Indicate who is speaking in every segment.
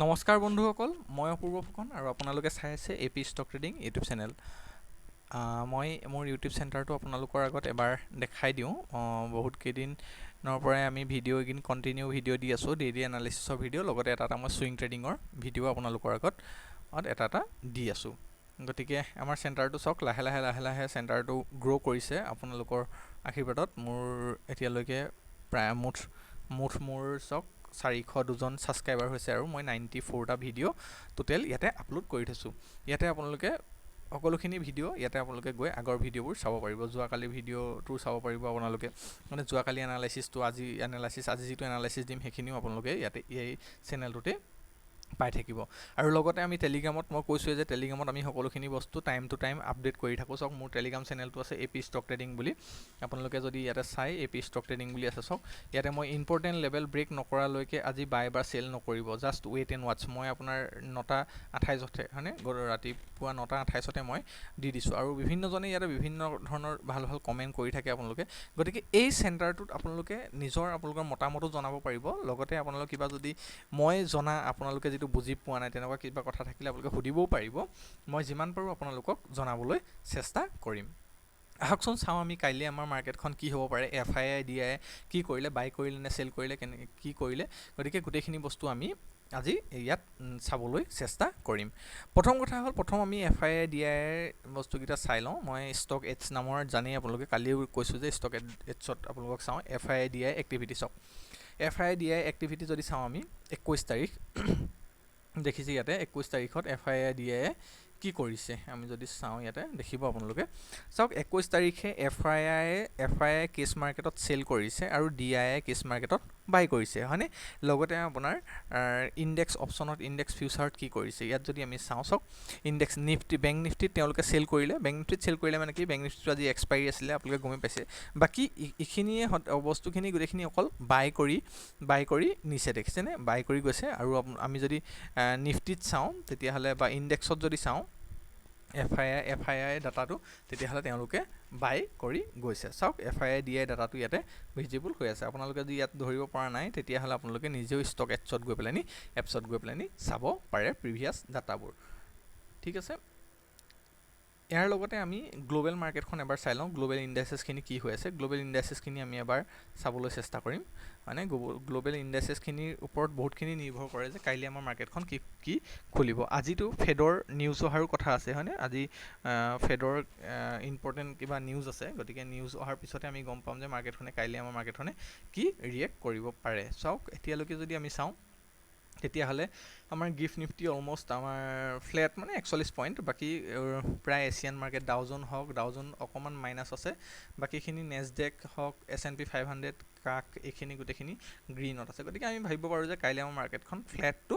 Speaker 1: নমস্কাৰ বন্ধুসকল, মই অপূৰ্ব ফুকন আৰু আপোনালোকে চাই আছে AP stock trading YouTube channel. মই মোৰ ইউটিউব চেণ্টাৰটো আপোনালোকৰ আগত এবাৰ দেখাই দিওঁ। বহুত কেইদিনৰ পৰাই আমি এইকেইদিন কণ্টিনিউ ভিডিঅ' দি আছোঁ, ডেইলি এনালিচিছৰ ভিডিঅ', লগতে এটা মই ছুইং ট্ৰেডিঙৰ ভিডিঅ' আপোনালোকৰ আগত এটা দি আছোঁ। গতিকে আমাৰ চেণ্টাৰটো চাওক, লাহে লাহে চেণ্টাৰটো গ্ৰ' কৰিছে আপোনালোকৰ আশীৰ্বাদত। মোৰ এতিয়ালৈকে প্ৰায় মুঠ মোৰ চাওক 402জন ছাবস্ক্ৰাইবাৰ হৈছে আৰু মই 94টা ভিডিঅ' টোটেল ইয়াতে আপলোড কৰি থৈছোঁ। ইয়াতে আপোনালোকে সকলোখিনি ভিডিঅ' ইয়াতে আপোনালোকে গৈ আগৰ ভিডিঅ'বোৰ চাব পাৰিব। যোৱাকালি ভিডিঅ'টো চাব পাৰিব আপোনালোকে, মানে যোৱাকালি এনালাইচিছটো, আজি যিটো এনালাইচিছ দিম সেইখিনিও আপোনালোকে ইয়াতে এই চেনেলটোতে পাই থাকিব। আৰু লগতে আমি টেলিগ্ৰামত, মই কৈছোঁৱে যে টেলিগ্ৰামত আমি সকলোখিনি বস্তু টাইম টু টাইম আপডেট কৰি থাকোঁ। চাওক, মোৰ টেলিগ্ৰাম চেনেলটো আছে এপি ষ্টক ট্ৰেডিং বুলি। আপোনালোকে যদি ইয়াতে চাই এপি ষ্টক ট্ৰেডিং বুলি আছে, চাওক ইয়াতে মই ইম্পৰ্টেণ্ট লেভেল ব্ৰেক নকৰালৈকে আজি বাই বা চেল নকৰিব, জাষ্ট ৱেইট এণ্ড ৱাটছ। মই আপোনাৰ 9:28 হয়নে, ৰাতিপুৱা 9:28 মই দি দিছোঁ। আৰু বিভিন্নজনে ইয়াতে বিভিন্ন ধৰণৰ ভাল কমেণ্ট কৰি থাকে আপোনালোকে। গতিকে এই চেণ্টাৰটোত আপোনালোকে আপোনালোকৰ মতামতো জনাব পাৰিব। লগতে আপোনালোকে কিবা যদি মই জনা আপোনালোকে যিটো বুজি পোৱা নাই তেনেকুৱা কিবা কথা থাকিলে আপোনালোকে সুধিবও পাৰিব। মই যিমান পাৰোঁ আপোনালোকক জনাবলৈ চেষ্টা কৰিম। আহকচোন চাওঁ আমি কাইলৈ আমাৰ মাৰ্কেটখন কি হ'ব পাৰে, FII DII কি কৰিলে, বাই কৰিলে নে চেল কৰিলে, কি কৰিলে। গতিকে গোটেইখিনি বস্তু আমি আজি ইয়াত চাবলৈ চেষ্টা কৰিম। প্ৰথম কথা হ'ল, আমি FII DII বস্তুকেইটা চাই লওঁ। মই ষ্টক এডছ নামৰ জানেই আপোনালোকে, কালিও কৈছোঁ যে ষ্টক এডছত আপোনালোকক চাওঁ। FII DII এক্টিভিটি চাওক। FII DII এক্টিভিটি যদি চাওঁ আমি 21 তাৰিখ দেখিছে ইয়াতে, 21 তাৰিখত FII DII কি কৰিছে আমি যদি চাওঁ ইয়াতে দেখিব আপোনালোকে। চাওক 21 তাৰিখে FII কেছ মাৰ্কেটত চেল কৰিছে আৰু DII কেছ মাৰ্কেটত বাই কৰিছে, হয়নে। লগতে আপোনাৰ ইণ্ডেক্স অপশ্যনত, ইণ্ডেক্স ফিউচাৰত কি কৰিছে ইয়াত যদি আমি চাওঁ, চাওক ইণ্ডেক্স নিফটি, বেংক নিফটিত তেওঁলোকে চেল কৰিলে। বেংক নিফটিত চেল কৰিলে মানে কি, বেংক নিফটিটো আজি এক্সপাইৰী আছিলে, আপোনালোকে গমেই পাইছে। বাকী এইখিনিয়ে বস্তুখিনি গোটেইখিনি অকল বাই কৰি নিছে, দেখিছেনে, বাই কৰি গৈছে। আৰু আমি যদি নিফটিত চাওঁ তেতিয়াহ'লে, বা ইণ্ডেক্সত যদি চাওঁ FII ডাটাটো, তেতিয়াহ'লে তেওঁলোকে বাই কৰি গৈছে। চাওক FII DII ডাটাটো ইয়াতে ভিজিবল হৈ আছে। আপোনালোকে যদি ইয়াত ধৰিব পৰা নাই তেতিয়াহ'লে আপোনালোকে নিজেও ষ্টক এডছত গৈ পেলাই চাব পাৰে প্ৰিভিয়াছ ডাটাবোৰ। ঠিক আছে, ইয়াৰ লগতে আমি গ্ল'বেল মাৰ্কেটখন এবাৰ চাই লওঁ। গ্ল'বেল ইণ্ডাইচেছখিনি কি হৈ আছে, গ্ল'বেল ইণ্ডাইচেছখিনি আমি এবাৰ চাবলৈ চেষ্টা কৰিম। মানে গ্ল'বেল ইণ্ডাইচেছখিনিৰ ওপৰত বহুতখিনি নিৰ্ভৰ কৰে যে কাইলৈ আমাৰ মাৰ্কেটখন কি খুলিব। আজিতো ফেডৰ নিউজ অহাৰো কথা আছে, হয়নে। আজি ফেডৰ ইম্পৰ্টেণ্ট কিবা নিউজ আছে। গতিকে নিউজ অহাৰ পিছতে আমি গম পাম যে কাইলৈ আমাৰ মাৰ্কেটখনে কি ৰিয়েক্ট কৰিব পাৰে। চাওক এতিয়ালৈকে যদি আমি চাওঁ তেতিয়াহ'লে আমাৰ গিফ্ট নিফটি অলম'ষ্ট আমাৰ ফ্লেট, মানে 41 পইণ্ট। বাকী প্ৰায় এছিয়ান মাৰ্কেট, ডাউজন অকণমান মাইনাছ আছে। বাকীখিনি নেছডেক হওক, S&P 500, কাক, এইখিনি গোটেইখিনি গ্ৰীণত আছে। গতিকে আমি ভাবিব পাৰোঁ যে কাইলৈ আমাৰ মাৰ্কেটখন ফ্লেট টু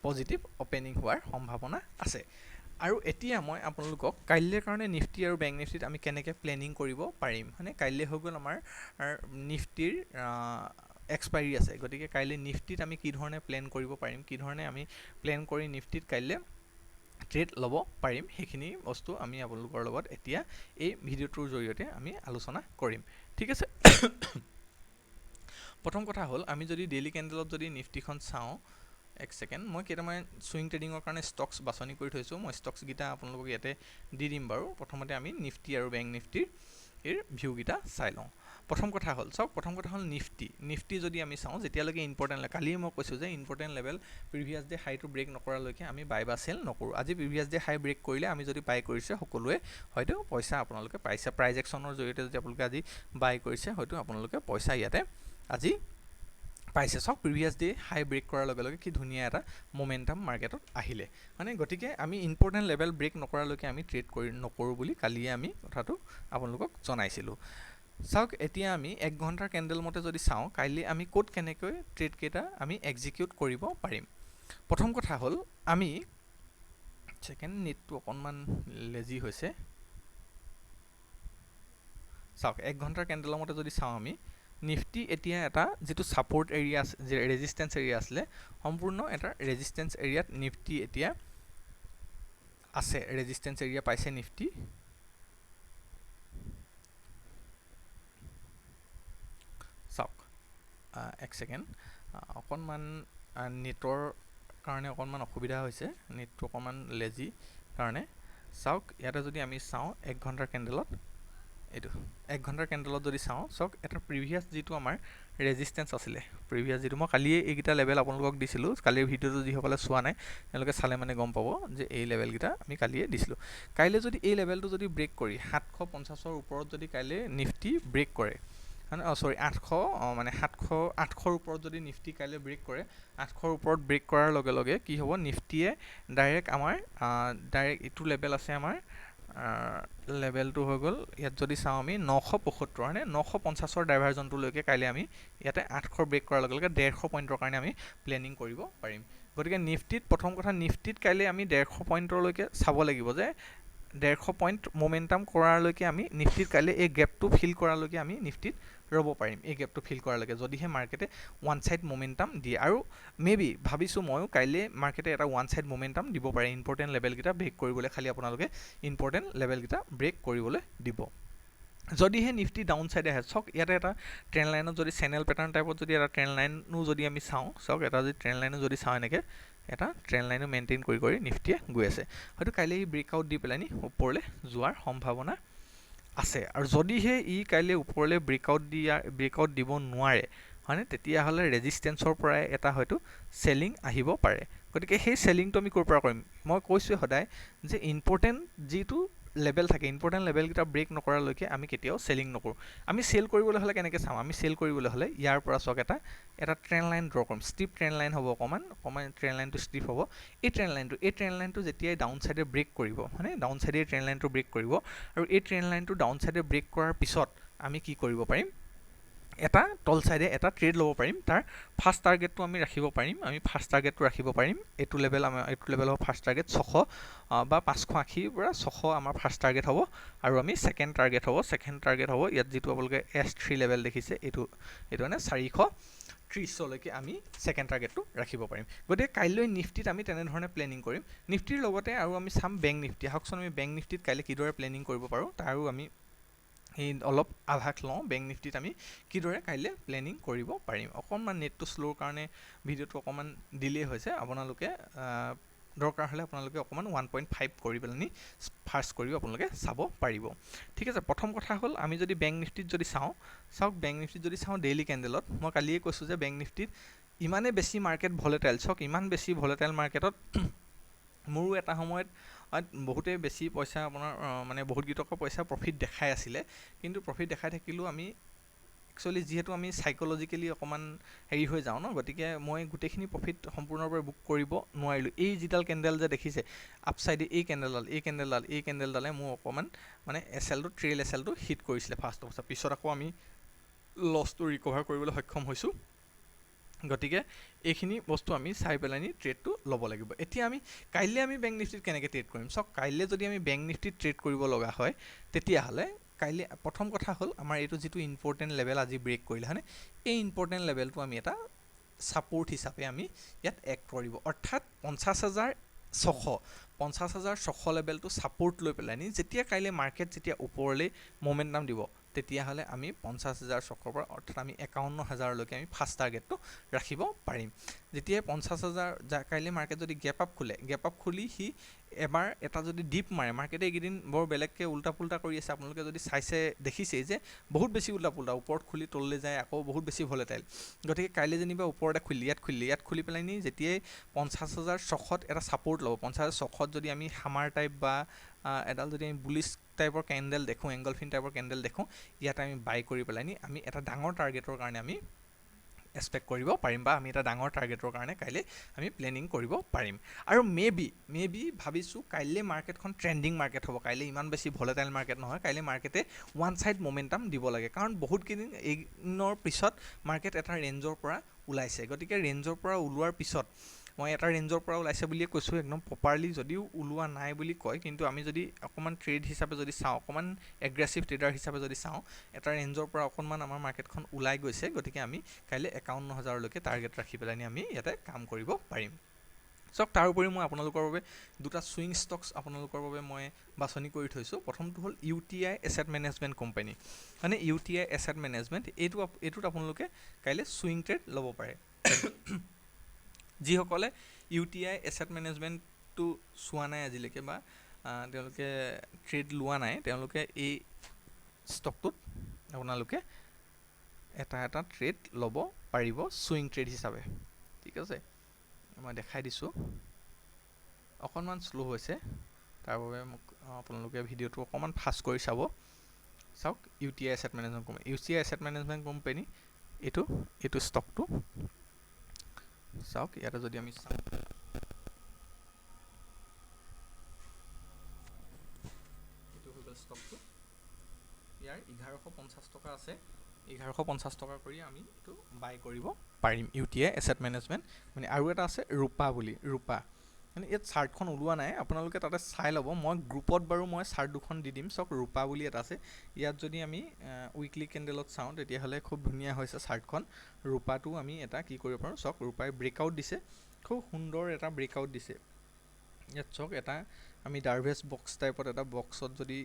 Speaker 1: পজিটিভ অপেনিং হোৱাৰ সম্ভাৱনা আছে। আৰু এতিয়া মই আপোনালোকক কাইলৈৰ কাৰণে নিফটি আৰু বেংক নিফটিত আমি কেনেকৈ প্লেনিং কৰিব পাৰিম, মানে কাইলৈ হৈ গ'ল আমাৰ নিফটিৰ এক্সপাইৰী আছে। গতিকে কাইলৈ নিফটিত আমি কি ধৰণে প্লেন কৰিব পাৰিম, কি ধৰণে আমি প্লেন কৰি নিফটিত কাইলৈ ট্ৰেড ল'ব পাৰিম, সেইখিনি বস্তু আমি আপোনালোকৰ লগত এতিয়া এই ভিডিঅ'টোৰ জৰিয়তে আমি আলোচনা কৰিম। ঠিক আছে, প্ৰথম কথা হ'ল, আমি যদি ডেইলি কেণ্ডেলত যদি নিফটিখন চাওঁ, এক ছেকেণ্ড, মই কেইটামান ছুইং ট্ৰেডিঙৰ কাৰণে ষ্টকছ বাছনি কৰি থৈছোঁ। মই ষ্টকছকেইটা আপোনালোকক ইয়াতে দি দিম বাৰু। প্ৰথমতে আমি নিফটি আৰু বেংক নিফটিৰ ভিউকেইটা চাই লওঁ। প্ৰথম কথা হ'ল নিফটি যদি আমি চাওঁ, যেতিয়ালৈকে ইম্পৰ্টেণ্ট, কালিয়ে মই কৈছোঁ যে ইম্পৰ্টেণ্ট লেভেল প্ৰিভিয়াছ ডে হাইটো ব্ৰেক নকৰালৈকে আমি বাই বা চেল নকৰোঁ। আজি প্ৰিভিয়াছ ডে হাই ব্ৰেক কৰিলে আমি যদি বাই কৰিছে, সকলোৱে হয়তো পইচা আপোনালোকে পাইছে। প্ৰাইজ একশ্যনৰ জৰিয়তে যদি আপোনালোকে আজি বাই কৰিছে, হয়তো আপোনালোকে পইচা ইয়াতে আজি পাইছে। চাওক প্ৰিভিয়াছ ডে হাই ব্ৰেক কৰাৰ লগে লগে কি ধুনীয়া এটা মোমেণ্টাম মাৰ্কেটত আহিলে, মানে গতিকে আমি ইম্পৰ্টেণ্ট লেভেল ব্ৰেক নকৰালৈকে আমি ট্ৰেড নকৰোঁ বুলি কালিয়ে আমি কথাটো আপোনালোকক জনাইছিলোঁ। চাওক এতিয়া আমি 1 ঘণ্টাৰ কেণ্ডেল মতে যদি চাওঁ, কাইলৈ আমি ক'ত কেনেকৈ ট্ৰেডকেইটা আমি এক্সিকিউট কৰিব পাৰিম। প্ৰথম কথা হ'ল, আমি নেটটো অকণমান লেজি হৈছে। চাওক 1 ঘণ্টাৰ কেণ্ডেলৰ মতে যদি চাওঁ, আমি নিফটি এতিয়া এটা যিটো ছাপৰ্ট এৰিয়া আছে, ৰেজিষ্টেঞ্চ এৰিয়া আছিলে, সম্পূৰ্ণ এটা ৰেজিষ্টেঞ্চ এৰিয়াত নিফটি এতিয়া আছে। ৰেজিষ্টেঞ্চ এৰিয়া পাইছে নিফটি। চাওক এক ছেকেণ্ড, অকণমান নেটৰ কাৰণে অকণমান অসুবিধা হৈছে, নেটটো অকণমান লেজি কাৰণে। চাওক ইয়াতে যদি আমি চাওঁ 1 ঘণ্টাৰ কেণ্ডেলত, এইটো 1 ঘণ্টাৰ কেণ্ডেলত যদি চাওঁ, চাওক এটা প্ৰিভিয়াছ যিটো আমাৰ ৰেজিষ্টেঞ্চ আছিলে, প্ৰিভিয়াছ যিটো মই কালিয়ে এইকেইটা লেভেল আপোনালোকক দিছিলোঁ। কালিৰ ভিডিঅ'টো যিসকলে চোৱা নাই তেওঁলোকে চালে মানে গম পাব যে এই লেভেলকেইটা আমি কালিয়ে দিছিলোঁ। কাইলৈ যদি এই লেভেলটো যদি ব্ৰেক কৰি 750ৰ ওপৰত যদি কাইলৈ নিফটি ব্ৰেক কৰে, মানে 800 মানে 800ৰ ওপৰত যদি নিফটি কাইলৈ ব্ৰেক কৰে, 800ৰ ওপৰত ব্ৰেক কৰাৰ লগে লগে কি হ'ব, নিফটিয়ে ডাইৰেক্ট আমাৰ ডাইৰেক্ট এইটো লেভেল আছে আমাৰ লেভেলটো হৈ গ'ল, ইয়াত যদি চাওঁ আমি 975 মানে 950ৰ ডাইভাৰজনটোলৈকে কাইলৈ আমি ইয়াতে 800 ব্ৰেক কৰাৰ লগে লগে 150 পইণ্টৰ কাৰণে আমি প্লেনিং কৰিব পাৰিম। গতিকে নিফটিত প্ৰথম কথা, নিফটিত কাইলৈ আমি 150 পইণ্টলৈকে চাব লাগিব যে 150 পইণ্ট মোমেণ্টাম কৰালৈকে আমি নিফটিত কাইলৈ এই গেপটো ফিল কৰালৈকে আমি নিফটিত ৰ'ব পাৰিম। এই গেপটো ফিল কৰালৈকে যদিহে মাৰ্কেটে ওৱান ছাইড মোমেণ্টাম দিয়ে, আৰু মেবি ভাবিছোঁ ময়ো কাইলৈ মাৰ্কেটে এটা ওৱান ছাইড মোমেণ্টাম দিব পাৰে ইম্পৰ্টেণ্ট লেভেলকেইটা ব্ৰেক কৰিবলৈ। খালি আপোনালোকে ইম্পৰ্টেণ্ট লেভেলকেইটা ব্ৰেক কৰিবলৈ দিব। যদিহে নিফটি ডাউন ছাইডে আহে, চাওক ইয়াতে এটা ট্ৰেণ্ড লাইনত যদি চেনেল পেটাৰ্ণ টাইপত যদি এটা ট্ৰেণ্ড লাইনো যদি আমি চাওঁ, চাওক এটা যদি ট্ৰেণ্ড লাইনো যদি চাওঁ, এনেকৈ এটা ট্ৰেণ্ড লাইনো মেইনটেইন কৰি কৰি নিফটিয়ে গৈ আছে। হয়তো কাইলৈ ই ব্ৰেকআউট দি পেলাই ওপৰলৈ যোৱাৰ সম্ভাৱনা আছে। আৰু যদিহে ই কাইলৈ ওপৰলৈ ব্ৰেকআউট দিব নোৱাৰে হয়নে, তেতিয়াহ'লে ৰেজিষ্টেঞ্চৰ পৰাই এটা হয়তো চেলিং আহিব পাৰে। গতিকে সেই চেলিংটো আমি ক'ৰ পৰা কৰিম? মই কৈছোঁ সদায় যে ইম্পৰ্টেণ্ট যিটো লেভেল থাকে, ইম্পৰ্টেণ্ট লেভেলকেইটা ব্ৰেক নকৰালৈকে আমি কেতিয়াও চেলিং নকৰোঁ। আমি চেল কৰিবলৈ হ'লে কেনেকৈ চাম? আমি চেল কৰিবলৈ হ'লে ইয়াৰ পৰা চাওক এটা ট্ৰেণ্ড লাইন ড্ৰ কৰিম, ষ্টিপ ট্ৰেণ্ড লাইন হ'ব, অকণমান ট্ৰেণ্ড লাইনটো ষ্টিপ হ'ব। এই ট্ৰেণ্ড লাইনটো যেতিয়াই ডাউন ছাইডে ব্ৰেক কৰিব, মানে ডাউন ছাইডে এই ট্ৰেণ্ড লাইনটো ব্ৰেক কৰিব, আৰু এই ট্ৰেণ্ড লাইনটো ডাউন ছাইডে ব্ৰেক কৰাৰ পিছত আমি কি কৰিব পাৰিম, এটা তল ছাইডে এটা ট্ৰেড ল'ব পাৰিম। তাৰ ফাৰ্ষ্ট টাৰ্গেটটো আমি ৰাখিব পাৰিম, এইটো লেভেল হ'ব ফাৰ্ষ্ট টাৰ্গেট 600 বা 580ৰ পৰা 600 আমাৰ ফাৰ্ষ্ট টাৰ্গেট হ'ব। আৰু আমি ছেকেণ্ড টাৰ্গেট হ'ব ইয়াত যিটো আপোনালোকে S3 লেভেল দেখিছে, এইটো মানে 430লৈকে আমি ছেকেণ্ড টাৰ্গেটটো ৰাখিব পাৰিম। গতিকে কাইলৈ নিফটিত আমি তেনেধৰণে প্লেনিং কৰিম। নিফটিৰ লগতে আৰু আমি চাম বেংক নিফটি। আহকচোন আমি বেংক নিফটিত কাইলৈ কিদৰে প্লেনিং কৰিব পাৰোঁ তাৰো আমি অলপ আভাস লওঁ, বেংক নিফটিত আমি কিদৰে কাইলৈ প্লেনিং কৰিব পাৰিম। অকণমান নেটটো শ্ল'ৰ কাৰণে ভিডিঅ'টো অকণমান ডিলে হৈছে, আপোনালোকে দৰকাৰ হ'লে আপোনালোকে অকণমান 1.5 কৰি পেলাই ফাৰ্ষ্ট কৰিও আপোনালোকে চাব পাৰিব। ঠিক আছে, প্ৰথম কথা হ'ল আমি যদি বেংক নিফটিত যদি চাওক বেংক নিফটিত যদি চাওঁ ডেইলি কেণ্ডেলত, মই কালিয়ে কৈছোঁ যে বেংক নিফটিত ইমানেই বেছি মাৰ্কেট ভলেটাইল, চাওক ইমান বেছি ভলেটাইল মাৰ্কেটত মোৰো এটা সময়ত বহুতেই বেছি পইচা আপোনাৰ মানে বহুত কেইটকা পইচা প্ৰফিট দেখাই আছিলে, কিন্তু প্ৰফিট দেখাই থাকিলেও আমি একচুৱেলি যিহেতু আমি চাইক'লজিকেলি অকণমান হেৰি হৈ যাওঁ ন, গতিকে মই গোটেইখিনি প্ৰফিট সম্পূৰ্ণৰূপে বুক কৰিব নোৱাৰিলোঁ। এই যিডাল কেণ্ডেল যে দেখিছে আপচাইডে, এই কেণ্ডেলডালে মোৰ অকণমান মানে ট্ৰেইল এছএলটো হিট কৰিছিলে ফাৰ্ষ্ট অৱস্থা, পিছত আকৌ আমি লছটো ৰিকভাৰ কৰিবলৈ সক্ষম হৈছোঁ। গতিকে এইখিনি বস্তু আমি চাই পেলাই ট্ৰেডটো ল'ব লাগিব। এতিয়া কাইলৈ আমি বেংক নিফটিত কেনেকৈ ট্ৰেড কৰিম? চাওক কাইলৈ যদি আমি বেংক নিফটিত ট্ৰেড কৰিব লগা হয়, তেতিয়াহ'লে কাইলৈ প্ৰথম কথা হ'ল আমাৰ এইটো যিটো ইম্পৰ্টেণ্ট লেভেল আজি ব্ৰেক কৰিলে হয়নে, এই ইম্পৰ্টেণ্ট লেভেলটো আমি এটা ছাপৰ্ট হিচাপে আমি ইয়াত এক্ট কৰিব, অৰ্থাৎ 50,600 লেভেলটো ছাপৰ্ট লৈ পেলাই যেতিয়া কাইলৈ মাৰ্কেট যেতিয়া ওপৰলৈ মোমেণ্টাম দিব, তেতিয়াহ'লে আমি 50,600ৰ পৰা অৰ্থাৎ আমি 51,000লৈকে আমি ফাৰ্ষ্ট টাৰ্গেটটো ৰাখিব পাৰিম। যেতিয়াই 50,000 কাইলৈ মাৰ্কেট যদি গেপ আপ খুলি সি এবাৰ এটা যদি ডিপ মাৰে, মাৰ্কেটে এইকেইদিন বৰ বেলেগকৈ উল্টা পুল্টা কৰি আছে, আপোনালোকে যদি দেখিছেই যে বহুত বেছি উল্টা পুল্টা, ওপৰত খুলি তললৈ যায়, আকৌ বহুত বেছি ভলেটাইল। গতিকে কাইলৈ যেনিবা ওপৰতে ইয়াত খুলি পেলাই যেতিয়াই 50,600ত এটা ছাপৰ্ট ল'ব, 50,600ত যদি আমি হামাৰ টাইপ বা এডাল যদি আমি বুলিছ টাইপৰ কেণ্ডেল দেখোঁ, এংগলফিন টাইপৰ কেণ্ডেল দেখোঁ, ইয়াত আমি বাই কৰি পেলাই আমি এটা ডাঙৰ টাৰ্গেটৰ কাৰণে আমি এক্সপেক্ট কৰিব পাৰিম, বা আমি এটা ডাঙৰ টাৰ্গেটৰ কাৰণে কাইলৈ আমি প্লেনিং কৰিব পাৰিম। আৰু মেবি ভাবিছোঁ কাইলৈ মাৰ্কেটখন ট্ৰেণ্ডিং মাৰ্কেট হ'ব, কাইলৈ ইমান বেছি ভলেটাইল মাৰ্কেট নহয়, কাইলৈ মাৰ্কেটে ওৱান ছাইড মোমেণ্টাম দিব লাগে, কাৰণ বহুত কেইদিনৰ পিছত মাৰ্কেট এটা ৰেঞ্জৰ পৰা ওলাইছে। গতিকে ৰেঞ্জৰ পৰা ওলোৱাৰ পিছত মই এটা ৰেঞ্জৰ পৰা ওলাইছে বুলিয়ে কৈছোঁ, একদম প্ৰপাৰলি যদিও ওলোৱা নাই বুলি কয়, কিন্তু আমি যদি অকণমান ট্ৰেড হিচাপে যদি চাওঁ, অকণমান এগ্ৰেছিভ ট্ৰেডাৰ হিচাপে যদি চাওঁ, এটা ৰেঞ্জৰ পৰা অকণমান আমাৰ মাৰ্কেটখন ওলাই গৈছে। গতিকে আমি কাইলৈ 51,000লৈকে টাৰ্গেট ৰাখি পেলাই আমি ইয়াতে কাম কৰিব পাৰিম। চাওক তাৰ উপৰিও মই আপোনালোকৰ বাবে দুটা ছুইং ষ্টকছ আপোনালোকৰ বাবে মই বাছনি কৰি থৈছোঁ। প্ৰথমটো হ'ল UTI এছেট মেনেজমেণ্ট কোম্পানী, মানে UTI এছেট মেনেজমেণ্ট, এইটোত আপোনালোকে কাইলৈ ছুইং ট্ৰেড ল'ব পাৰে। যিসকলে UTI এছেট মেনেজমেণ্টটো চোৱা নাই আজিলৈকে বা তেওঁলোকে ট্ৰেড লোৱা নাই, তেওঁলোকে এই ষ্টকটোত আপোনালোকে এটা ট্ৰেড ল'ব পাৰিব চুইং ট্ৰেড হিচাপে। ঠিক আছে, মই দেখাই দিছোঁ। অকণমান শ্ল' হৈছে, তাৰ বাবে মোক আপোনালোকে ভিডিঅ'টো অকণমান ফাষ্ট কৰি চাব। চাওক, UTI asset management company, UTI asset management company এইটো ষ্টকটো চাওক। ইয়াতে যদি আমি চাওঁ, এইটো হৈ গ'ল ষ্টকটো। ইয়াৰ 1150 টকা আছে, 1150 টকা কৰি আমি এইটো বাই কৰিব পাৰিম UTI এছেট মেনেজমেণ্ট। মানে আৰু এটা আছে ৰূপা বুলি, ৰূপা মানে ইয়াত চাৰ্টখন ওলোৱা নাই, আপোনালোকে তাতে চাই ল'ব। মই গ্ৰুপত বাৰু মই চাৰ্ট দুখন দি দিম। চাওক, ৰূপা বুলি এটা আছে। ইয়াত যদি আমি উইকলি কেণ্ডেলত চাওঁ তেতিয়াহ'লে খুব ধুনীয়া হৈছে চাৰ্টখন। ৰূপাটো আমি এটা কি কৰিব পাৰোঁ, চাওক, ৰূপাই ব্ৰেকআউট দিছে, খুব সুন্দৰ এটা ব্ৰেকআউট দিছে। ইয়াত চাওক, এটা আমি ডাৰভেছ বক্স টাইপত এটা বক্সত যদি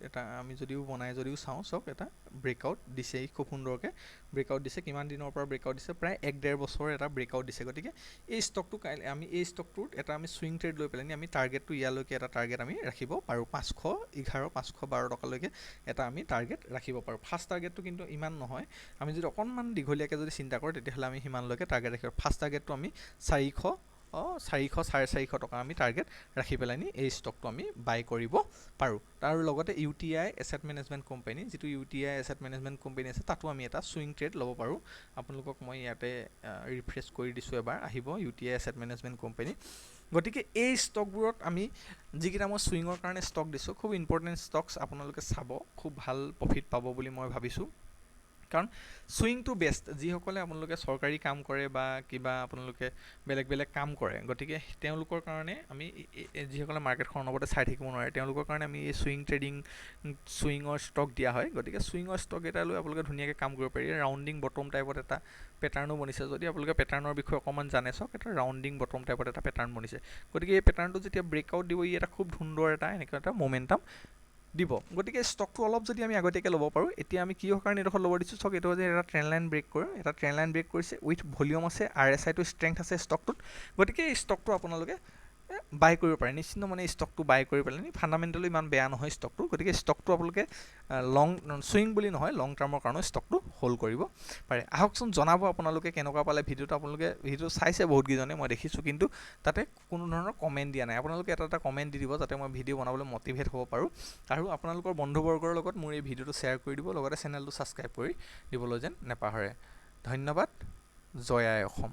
Speaker 1: এটা আমি যদিও চাওঁ, চাওক, এটা ব্ৰেকআউট দিছে, খুব সুন্দৰকৈ ব্ৰেকআউট দিছে। কিমান দিনৰ পৰা ব্ৰেকআউট দিছে? প্ৰায় 1-1.5 বছৰ এটা ব্ৰেকআউট দিছে। গতিকে এই ষ্টকটো আমি এই ষ্টকটোত এটা আমি চুইং ট্ৰেড লৈ পেলাই আমি টাৰ্গেটটো ইয়ালৈকে এটা টাৰ্গেট আমি ৰাখিব পাৰোঁ। 512 টকালৈকে এটা আমি টাৰ্গেট ৰাখিব পাৰোঁ। ফাৰ্ষ্ট টাৰ্গেটটো কিন্তু ইমান নহয়, আমি যদি অকণমান দীঘলীয়াকৈ যদি চিন্তা কৰোঁ তেতিয়াহ'লে আমি সিমানলৈকে টাৰ্গেট ৰাখিব পাৰোঁ। ফাৰ্ষ্ট টাৰ্গেটটো আমি 400-450 টকা আমি টাৰ্গেট ৰাখি পেলাই এই ষ্টকটো আমি বাই কৰিব পাৰোঁ। তাৰ লগতে UTI এছেট মেনেজমেণ্ট কোম্পানী, যিটো UTI এছেট মেনেজমেণ্ট কোম্পানী আছে, তাতো আমি এটা চুইং ট্ৰেড ল'ব পাৰোঁ। আপোনালোকক মই ইয়াতে ৰিফ্ৰেছ কৰি দিছোঁ, এবাৰ আহিব UTI এছেট মেনেজমেণ্ট কোম্পানী। গতিকে এই ষ্টকবোৰত আমি যিকেইটা মই চুইঙৰ কাৰণে ষ্টক দিছোঁ, খুব ইম্পৰ্টেণ্ট ষ্টকছ, আপোনালোকে চাব, খুব ভাল প্ৰফিট পাব বুলি মই ভাবিছোঁ। কাৰণ চুইংটো বেষ্ট। যিসকলে আপোনালোকে চৰকাৰী কাম কৰে বা কিবা আপোনালোকে বেলেগ কাম কৰে, গতিকে তেওঁলোকৰ কাৰণে আমি যিসকলে মাৰ্কেটখন অনবৰতে চাই থাকিব নোৱাৰে, তেওঁলোকৰ কাৰণে আমি এই চুইঙৰ ষ্টক দিয়া হয়। গতিকে চুইঙৰ ষ্টক এটা লৈ আপোনালোকে ধুনীয়াকৈ কাম কৰিব পাৰি। ৰাউণ্ডিং বটম টাইপত এটা পেটাৰ্ণো বনিছে। যদি আপোনালোকে পেটাৰ্ণৰ বিষয়ে অকণমান জানে, চাওক, এটা ৰাউণ্ডিং বটম টাইপত এটা পেটাৰ্ণ বনিছে। গতিকে এই পেটাৰ্ণটো যেতিয়া ব্ৰেকআউট দিব, ই এটা খুব সুন্দৰ এনেকুৱা এটা মমেণ্টাম দিব। গতিকে ষ্টকটো অলপ যদি আমি আগতীয়াকৈ ল'ব পাৰোঁ। এতিয়া আমি কিহৰ কাৰণে এইডোখৰ ল'ব দিছোঁ, চাওক, এইটো যে এটা ট্ৰেণ্ড লাইন ব্ৰেক কৰে, এটা ট্ৰেণ্ড লাইন ব্ৰেক কৰিছে, উইথ ভলিউম আছে, RSI টো ষ্ট্ৰেংথ আছে ষ্টকটোত। গতিকে এই ষ্টকটো আপোনালোকে বাই কৰিব পাৰে নিশ্চিন্ত, মানে ষ্টকটো বাই কৰি পেলাই ফাণ্ডামেণ্টেলি ইমান বেয়া নহয় ষ্টকটো। গতিকে ষ্টকটো আপোনালোকে চুইং বুলি নহয়, লং টাৰ্মৰ কাৰণে ষ্টকটো হোল্ড কৰিব পাৰে। আহকচোন, জনাব আপোনালোকে কেনেকুৱা পালে ভিডিঅ'টো। আপোনালোকে ভিডিঅ' চাইছে বহুতকেইজনে, মই দেখিছোঁ, কিন্তু তাতে কোনো ধৰণৰ কমেণ্ট দিয়া নাই। আপোনালোকে এটা কমেণ্ট দি দিব, যাতে মই ভিডিঅ' বনাবলৈ মটিভেট হ'ব পাৰোঁ। আৰু আপোনালোকৰ বন্ধুবৰ্গৰ লগত মোৰ এই ভিডিঅ'টো শ্বেয়াৰ কৰি দিব, লগতে চেনেলটো ছাবস্ক্ৰাইব কৰি দিবলৈ যেন নেপাহৰে। ধন্যবাদ। জয় আই অসম।